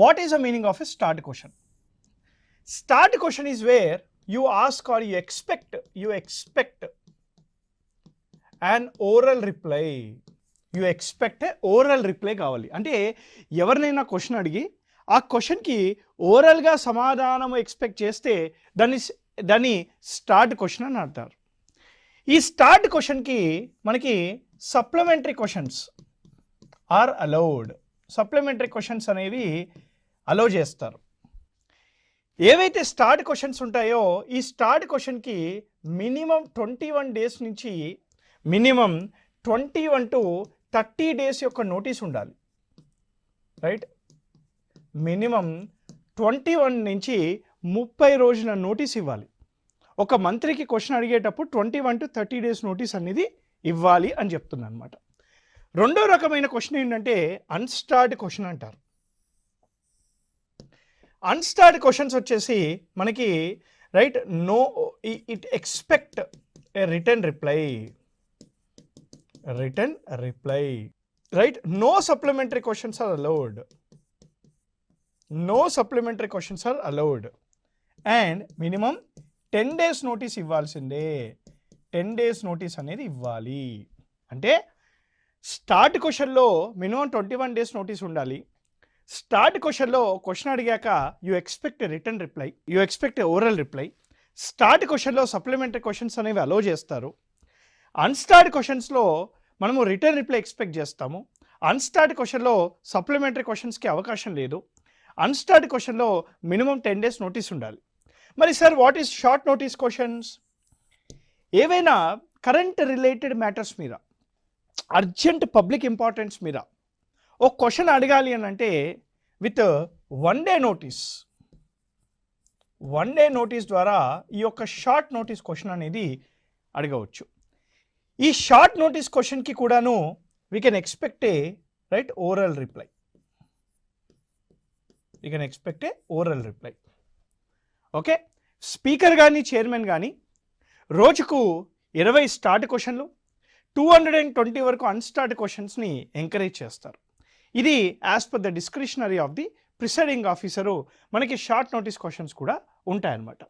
What is the meaning of a start question? Start question is where you ask or you expect an oral reply. You expect a oral reply కావాలి. అంటే ఎవరినైనా question అడిగి ఆ క్వశ్చన్కి ఓరల్గా సమాధానం expect చేస్తే దాన్ని స్టార్ట్ క్వశ్చన్ అని అంటారు. ఈ స్టార్ట్ క్వశ్చన్కి మనకి supplementary questions are allowed. Supplementary questions అనేవి అలౌ చేస్తారు. ఏవైతే స్టార్ట్ క్వశ్చన్స్ ఉంటాయో ఈ స్టార్ట్ క్వశ్చన్కి మినిమం 21 days నుంచి మినిమం 21 to 30 days యొక్క నోటీస్ ఉండాలి. రైట్, మినిమం 21 నుంచి 30 రోజుల నోటీస్ ఇవ్వాలి. ఒక మంత్రికి క్వశ్చన్ అడిగేటప్పుడు 21 to 30 days నోటీస్ అనేది ఇవ్వాలి అని చెప్తున్నాను అనమాట. రెండో రకమైన క్వశ్చన్ ఏంటంటే అన్స్టార్డ్ క్వశ్చన్ అంటారు. అన్స్టార్డ్ క్వశ్చన్స్ వచ్చేసి మనకి right no it expect a return reply right. No supplementary questions are allowed. And minimum 10 days notice ఇవ్వాల్సిందే. 10 days నోటీస్ అనేది ఇవ్వాలి. అంటే స్టార్ట్ క్వశ్చన్లో మినిమం 21 days నోటీస్ ఉండాలి. స్టార్ట్ క్వశ్చన్లో క్వశ్చన్ అడిగాక you expect return reply, you expect oral reply. Starred క్వశ్చన్లో supplementary questions అనేవి అలో చేస్తారు. అన్స్టార్డ్ క్వశ్చన్స్లో మనము రిటర్న్ రిప్లై ఎక్స్పెక్ట్ చేస్తాము. అన్స్టార్డ్ క్వశ్చన్లో సప్లిమెంటరీ క్వశ్చన్స్కి అవకాశం లేదు. అన్స్టార్డ్ క్వశ్చన్లో మినిమం 10 days నోటీస్ ఉండాలి. మరి sir what is short notice questions? ఏవైనా కరెంట్ రిలేటెడ్ మ్యాటర్స్ మీద, అర్జెంట్ పబ్లిక్ ఇంపార్టెన్స్ మీద ఒక క్వశ్చన్ అడగాలి అని అంటే విత్ 1 day నోటీస్ ద్వారా ఈ యొక్క షార్ట్ నోటీస్ క్వశ్చన్ అనేది అడగవచ్చు. ఈ షార్ట్ నోటీస్ క్వశ్చన్కి కూడాను we can expect A right oral reply. Okay, speaker కానీ చైర్మన్ కానీ రోజుకు 20 స్టార్ట్ క్వశ్చన్లు, 220 వరకు అన్స్టార్ట్ క్వశ్చన్స్ని ఎంకరేజ్ చేస్తారు. ఇది as per the discretionary of the presiding officer మనకి షార్ట్ నోటీస్ క్వశ్చన్స్ కూడా ఉంటాయన్నమాట.